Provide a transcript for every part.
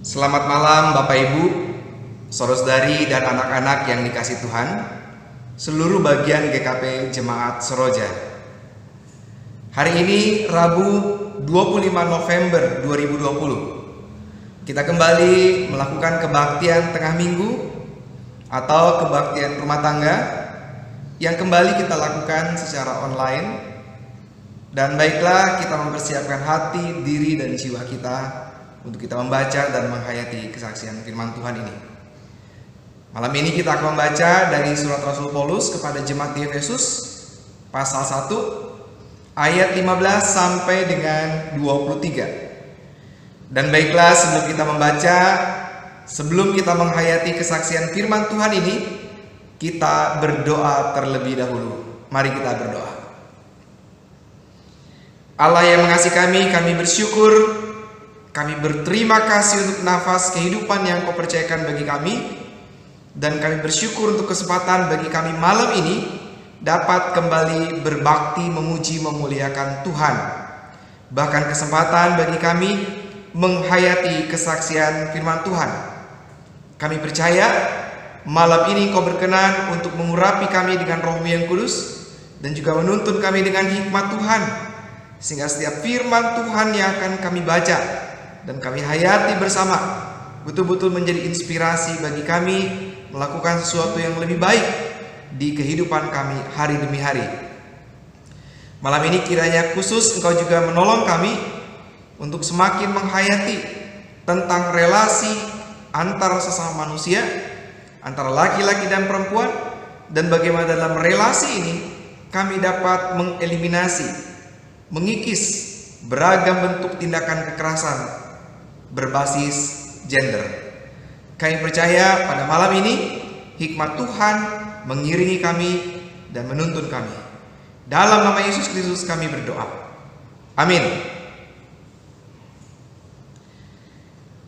Selamat malam Bapak Ibu, saudara-saudari dan anak-anak yang dikasihi Tuhan, seluruh bagian GKP Jemaat Seroja. Hari ini Rabu 25 November 2020. Kita kembali melakukan kebaktian tengah minggu atau kebaktian rumah tangga yang kembali kita lakukan secara online. Dan baiklah, kita mempersiapkan hati, diri, dan jiwa kita untuk kita membaca dan menghayati kesaksian firman Tuhan ini. Malam ini kita akan membaca dari surat Rasul Paulus kepada jemaat di Efesus pasal 1 ayat 15 sampai dengan 23. Dan baiklah, sebelum kita membaca, sebelum kita menghayati kesaksian firman Tuhan ini, kita berdoa terlebih dahulu. Mari kita berdoa. Allah yang mengasihi kami bersyukur, kami berterima kasih untuk nafas kehidupan yang Kau percayakan bagi kami, dan kami bersyukur untuk kesempatan bagi kami malam ini dapat kembali berbakti, memuji, memuliakan Tuhan. Bahkan kesempatan bagi kami menghayati kesaksian firman Tuhan. Kami percaya malam ini Kau berkenan untuk mengurapi kami dengan Roh-Mu yang kudus, dan juga menuntun kami dengan hikmat Tuhan, sehingga setiap firman Tuhan yang akan kami baca dan kami hayati bersama betul-betul menjadi inspirasi bagi kami melakukan sesuatu yang lebih baik di kehidupan kami hari demi hari. Malam ini kiranya khusus Engkau juga menolong kami untuk semakin menghayati tentang relasi antara sesama manusia, antara laki-laki dan perempuan, dan bagaimana dalam relasi ini kami dapat mengeliminasi, mengikis beragam bentuk tindakan kekerasan berbasis gender. Kami percaya pada malam ini hikmat Tuhan mengiringi kami dan menuntun kami. Dalam nama Yesus Kristus kami berdoa. Amin.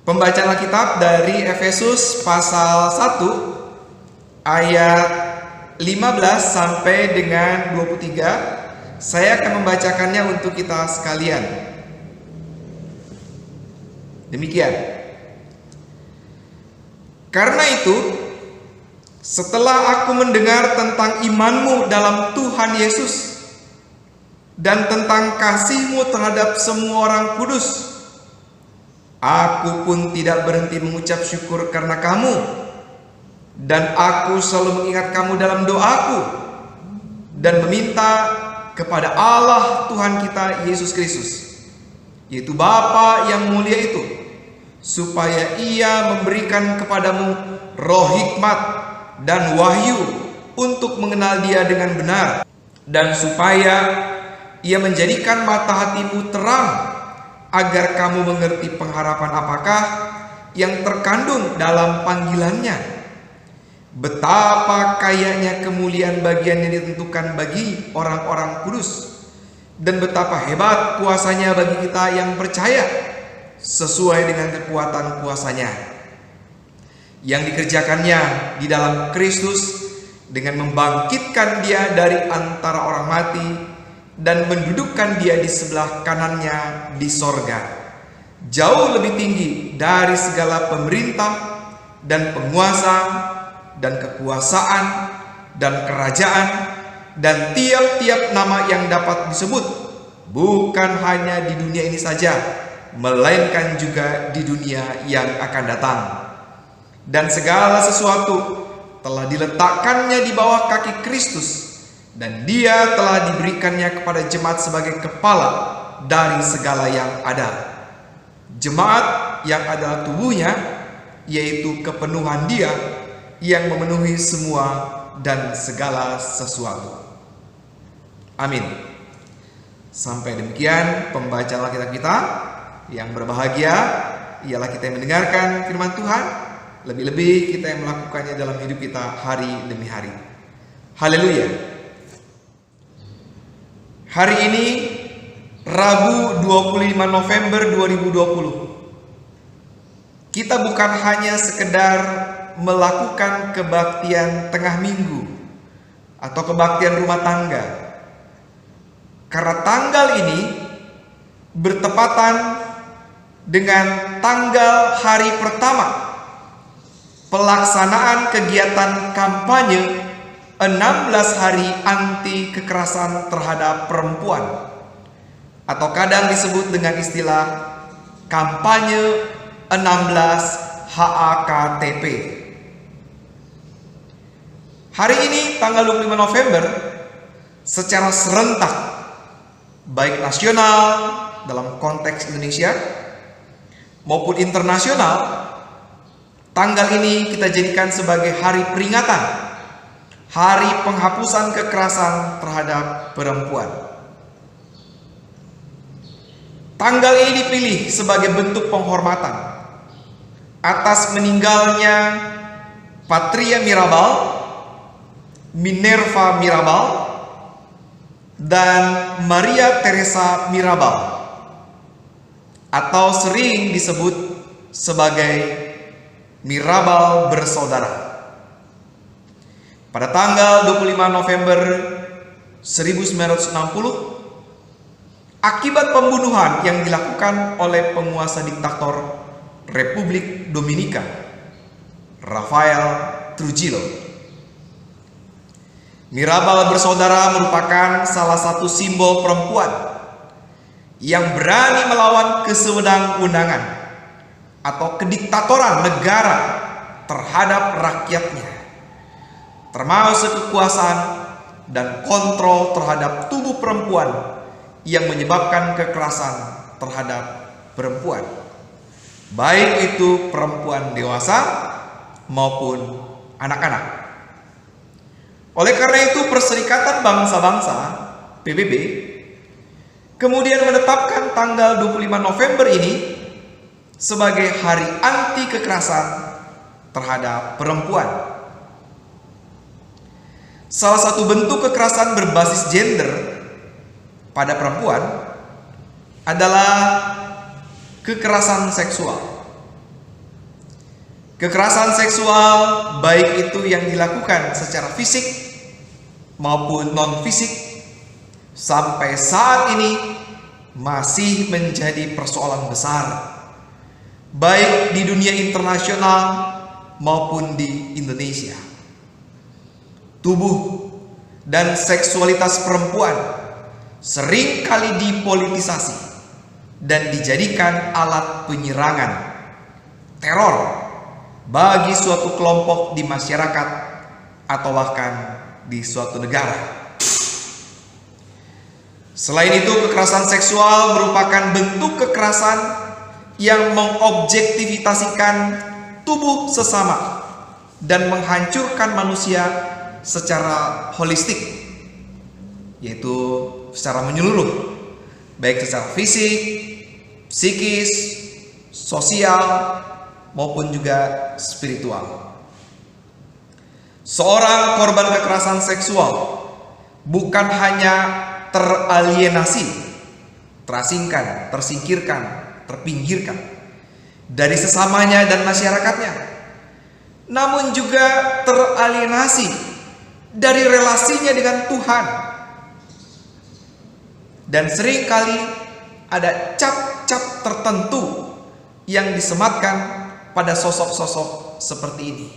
Pembacaan Alkitab dari Efesus pasal 1 ayat 15 sampai dengan 23. Saya akan membacakannya untuk kita sekalian. Demikian. Karena itu, setelah aku mendengar tentang imanmu dalam Tuhan Yesus dan tentang kasihmu terhadap semua orang kudus, aku pun tidak berhenti mengucap syukur karena kamu, dan aku selalu mengingat kamu dalam doaku dan meminta kepada Allah Tuhan kita Yesus Kristus, yaitu Bapa yang mulia itu, supaya Ia memberikan kepadamu roh hikmat dan wahyu untuk mengenal Dia dengan benar, dan supaya Ia menjadikan mata hatimu terang, agar kamu mengerti pengharapan apakah yang terkandung dalam panggilannya, betapa kayanya kemuliaan bagian yang ditentukan bagi orang-orang kudus, dan betapa hebat kuasanya bagi kita yang percaya, sesuai dengan kekuatan kuasanya yang dikerjakannya di dalam Kristus, dengan membangkitkan Dia dari antara orang mati dan mendudukkan Dia di sebelah kanannya di sorga, jauh lebih tinggi dari segala pemerintah dan penguasa dan kekuasaan dan kerajaan dan tiap-tiap nama yang dapat disebut, bukan hanya di dunia ini saja, melainkan juga di dunia yang akan datang. Dan segala sesuatu telah diletakkannya di bawah kaki Kristus, dan Dia telah diberikannya kepada jemaat sebagai kepala dari segala yang ada. Jemaat yang adalah tubuhnya, yaitu kepenuhan Dia yang memenuhi semua dan segala sesuatu. Amin. Sampai demikian pembacaan Alkitab kita. Yang berbahagia ialah kita yang mendengarkan firman Tuhan, lebih-lebih kita yang melakukannya dalam hidup kita hari demi hari. Haleluya. Hari ini Rabu 25 November 2020. Kita bukan hanya sekedar melakukan kebaktian tengah minggu atau kebaktian rumah tangga, karena tanggal ini bertepatan dengan tanggal hari pertama pelaksanaan kegiatan kampanye 16 hari anti kekerasan terhadap perempuan, atau kadang disebut dengan istilah kampanye 16 HAKTP. Hari ini tanggal 25 November secara serentak, baik nasional dalam konteks Indonesia maupun internasional, tanggal ini kita jadikan sebagai hari peringatan, hari penghapusan kekerasan terhadap perempuan. Tanggal ini dipilih sebagai bentuk penghormatan atas meninggalnya Patria Mirabal, Minerva Mirabal, dan Maria Teresa Mirabal, atau sering disebut sebagai Mirabal bersaudara. Pada tanggal 25 November 1960, akibat pembunuhan yang dilakukan oleh penguasa diktator Republik Dominika, Rafael Trujillo, Mirabal bersaudara merupakan salah satu simbol perempuan yang berani melawan kesewenang-wenangan atau kediktatoran negara terhadap rakyatnya, termasuk kekuasaan dan kontrol terhadap tubuh perempuan yang menyebabkan kekerasan terhadap perempuan, baik itu perempuan dewasa maupun anak-anak. Oleh karena itu, Perserikatan Bangsa-Bangsa PBB kemudian menetapkan tanggal 25 November ini sebagai hari anti kekerasan terhadap perempuan. Salah satu bentuk kekerasan berbasis gender pada perempuan adalah kekerasan seksual. Kekerasan seksual baik itu yang dilakukan secara fisik maupun non-fisik sampai saat ini masih menjadi persoalan besar, baik di dunia internasional maupun di Indonesia. Tubuh dan seksualitas perempuan sering kali dipolitisasi dan dijadikan alat penyerangan, teror bagi suatu kelompok di masyarakat atau bahkan di suatu negara. Selain itu, kekerasan seksual merupakan bentuk kekerasan yang mengobjektifikasikan tubuh sesama dan menghancurkan manusia secara holistik, yaitu secara menyeluruh, baik secara fisik, psikis, sosial, maupun juga spiritual. Seorang korban kekerasan seksual bukan hanya teralienasi, terasingkan, tersingkirkan, terpinggirkan dari sesamanya dan masyarakatnya, namun juga teralienasi dari relasinya dengan Tuhan. Dan seringkali ada cap-cap tertentu yang disematkan pada sosok-sosok seperti ini.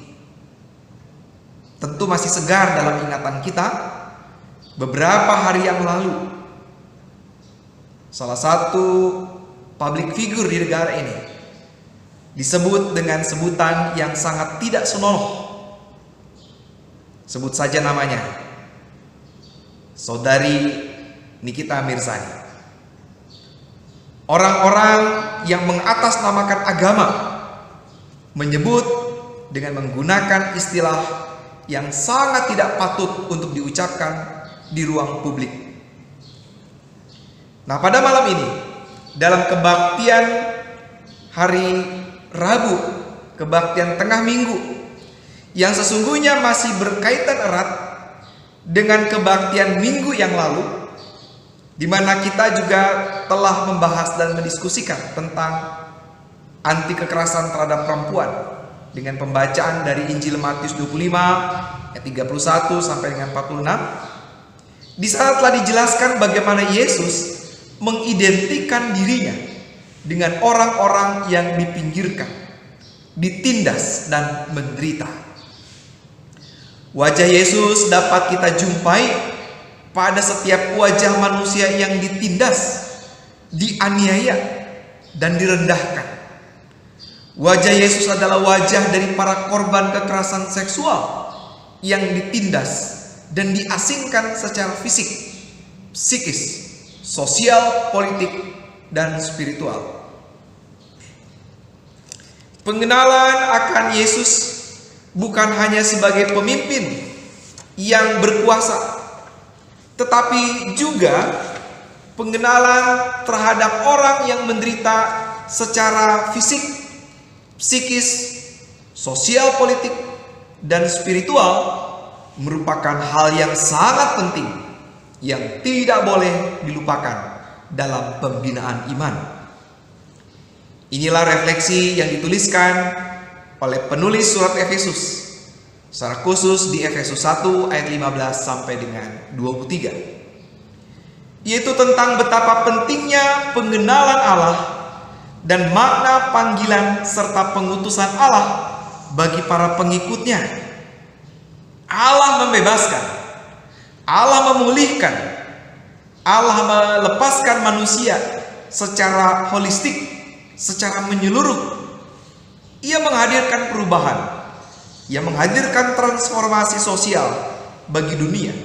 Tentu masih segar dalam ingatan kita beberapa hari yang lalu, salah satu public figure di negara ini disebut dengan sebutan yang sangat tidak senonoh. Sebut saja namanya, Saudari Nikita Mirzani. Orang-orang yang mengatasnamakan agama menyebut dengan menggunakan istilah yang sangat tidak patut untuk diucapkan di ruang publik. Nah, pada malam ini dalam kebaktian hari Rabu, kebaktian tengah minggu, yang sesungguhnya masih berkaitan erat dengan kebaktian minggu yang lalu, di mana kita juga telah membahas dan mendiskusikan tentang anti kekerasan terhadap perempuan dengan pembacaan dari Injil Matius 25 ayat 31 sampai dengan 46. Di sana telah dijelaskan bagaimana Yesus mengidentikan dirinya dengan orang-orang yang dipinggirkan, ditindas dan menderita. Wajah Yesus dapat kita jumpai pada setiap wajah manusia yang ditindas, dianiaya, dan direndahkan. Wajah Yesus adalah wajah dari para korban kekerasan seksual yang ditindas dan diasingkan secara fisik, psikis, sosial, politik, dan spiritual. Pengenalan akan Yesus bukan hanya sebagai pemimpin yang berkuasa, tetapi juga pengenalan terhadap orang yang menderita secara fisik, psikis, sosial, politik, dan spiritual merupakan hal yang sangat penting yang tidak boleh dilupakan dalam pembinaan iman. Inilah refleksi yang dituliskan oleh penulis surat Efesus, secara khusus di Efesus 1 ayat 15 sampai dengan 23, yaitu tentang betapa pentingnya pengenalan Allah dan makna panggilan serta pengutusan Allah bagi para pengikutnya. Allah membebaskan, Allah memulihkan, Allah melepaskan manusia secara holistik, secara menyeluruh. Ia menghadirkan perubahan, ia menghadirkan transformasi sosial bagi dunia.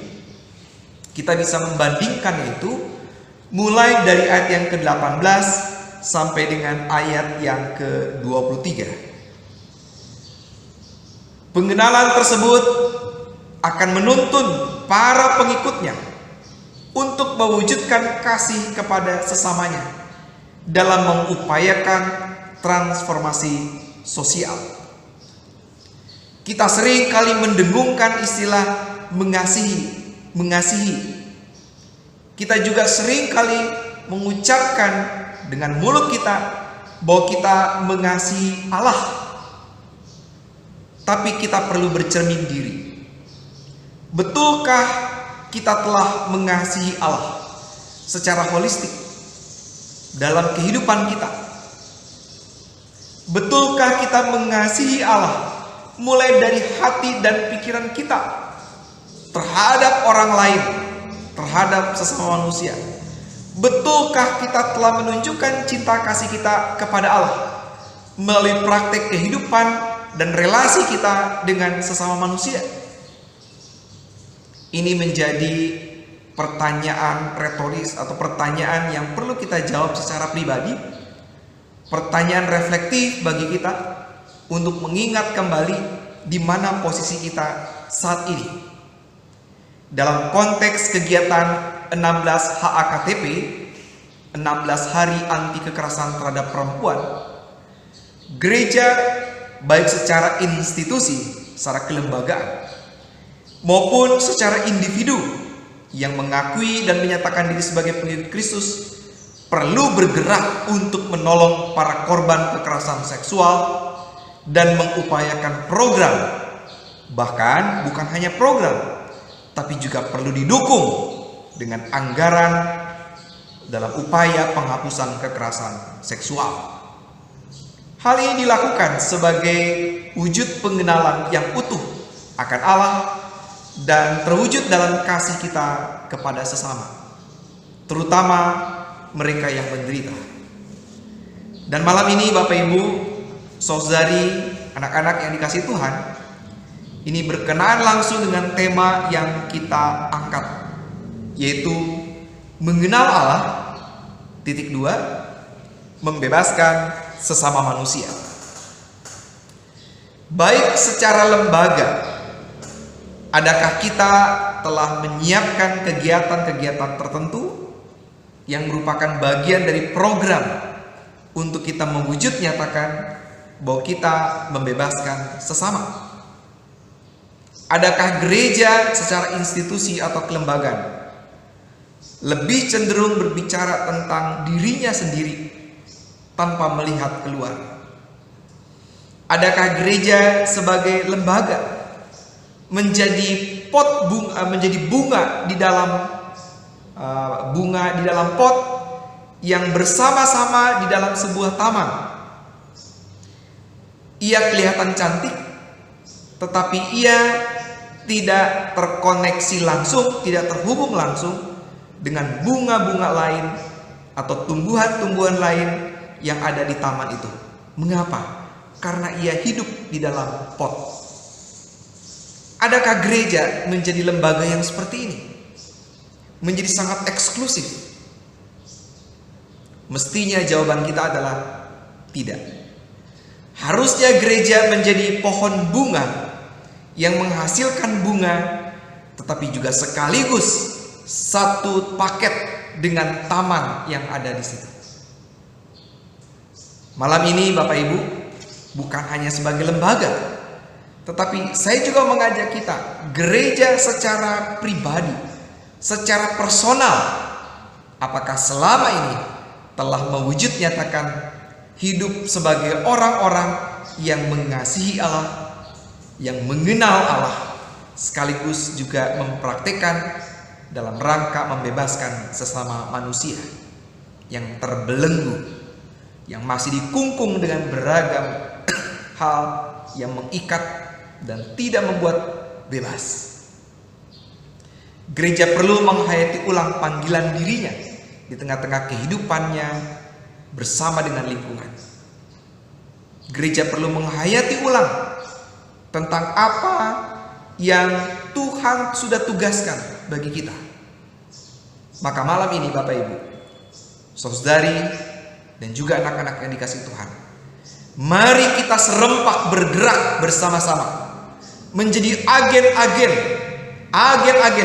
Kita bisa membandingkan itu mulai dari ayat yang ke-18 sampai dengan ayat yang ke-23. Pengenalan tersebut akan menuntun para pengikutnya untuk mewujudkan kasih kepada sesamanya dalam mengupayakan transformasi sosial. Kita sering kali mendengungkan istilah mengasihi. Kita juga sering kali mengucapkan dengan mulut kita bahwa kita mengasihi Allah. Tapi kita perlu bercermin diri. Betulkah kita telah mengasihi Allah secara holistik dalam kehidupan kita? Betulkah kita mengasihi Allah mulai dari hati dan pikiran kita terhadap orang lain, terhadap sesama manusia? Betulkah kita telah menunjukkan cinta kasih kita kepada Allah melalui praktek kehidupan dan relasi kita dengan sesama manusia? Ini menjadi pertanyaan retoris atau pertanyaan yang perlu kita jawab secara pribadi, pertanyaan reflektif bagi kita untuk mengingat kembali di mana posisi kita saat ini. Dalam konteks kegiatan 16 HAKTP, 16 hari anti kekerasan terhadap perempuan, gereja baik secara institusi, secara kelembagaan, maupun secara individu yang mengakui dan menyatakan diri sebagai pengikut Kristus perlu bergerak untuk menolong para korban kekerasan seksual dan mengupayakan program, bahkan bukan hanya program, tapi juga perlu didukung dengan anggaran dalam upaya penghapusan kekerasan seksual. Hal ini dilakukan sebagai wujud pengenalan yang utuh akan Allah dan terwujud dalam kasih kita kepada sesama, terutama mereka yang menderita. Dan malam ini Bapak Ibu, saudari, anak-anak yang dikasihi Tuhan, ini berkenaan langsung dengan tema yang kita angkat, yaitu mengenal Allah, titik 2, membebaskan sesama manusia. Baik secara lembaga, adakah kita telah menyiapkan kegiatan-kegiatan tertentu yang merupakan bagian dari program untuk kita mewujud nyatakan bahwa kita membebaskan sesama? Adakah gereja secara institusi atau kelembagaan lebih cenderung berbicara tentang dirinya sendiri tanpa melihat keluar? Adakah gereja sebagai lembaga menjadi bunga di dalam pot yang bersama-sama di dalam sebuah taman. Ia kelihatan cantik, tetapi ia tidak terkoneksi langsung, tidak terhubung langsung dengan bunga-bunga lain atau tumbuhan-tumbuhan lain yang ada di taman itu. Mengapa? Karena ia hidup di dalam pot. Adakah gereja menjadi lembaga yang seperti ini? Menjadi sangat eksklusif? Mestinya jawaban kita adalah tidak. Harusnya gereja menjadi pohon bunga yang menghasilkan bunga, tetapi juga sekaligus satu paket dengan taman yang ada di situ. Malam ini Bapak Ibu, bukan hanya sebagai lembaga, tetapi saya juga mengajak kita, gereja secara pribadi, secara personal, apakah selama ini telah mewujud nyatakan hidup sebagai orang-orang yang mengasihi Allah, yang mengenal Allah, sekaligus juga mempraktikkan dalam rangka membebaskan sesama manusia yang terbelenggu, yang masih dikungkung dengan beragam hal yang mengikat dan tidak membuat bebas. Gereja perlu menghayati ulang panggilan dirinya di tengah-tengah kehidupannya bersama dengan lingkungan. Gereja perlu menghayati ulang tentang apa yang Tuhan sudah tugaskan bagi kita. Maka malam ini Bapak Ibu, saudari dan juga anak-anak yang dikasihi Tuhan, mari kita serempak bergerak bersama-sama menjadi agen-agen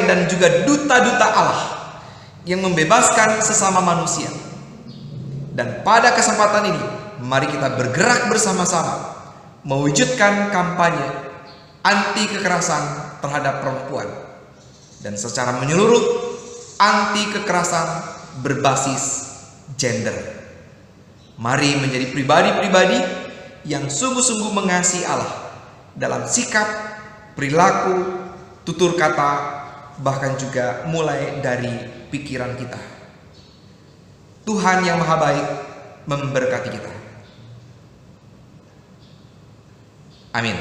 dan juga duta-duta Allah yang membebaskan sesama manusia. Dan pada kesempatan ini, mari kita bergerak bersama-sama mewujudkan kampanye anti kekerasan terhadap perempuan, dan secara menyeluruh anti kekerasan berbasis gender. Mari menjadi pribadi-pribadi yang sungguh-sungguh mengasihi Allah dalam sikap, perilaku, tutur kata, bahkan juga mulai dari pikiran kita. Tuhan yang Maha Baik memberkati kita. Amin.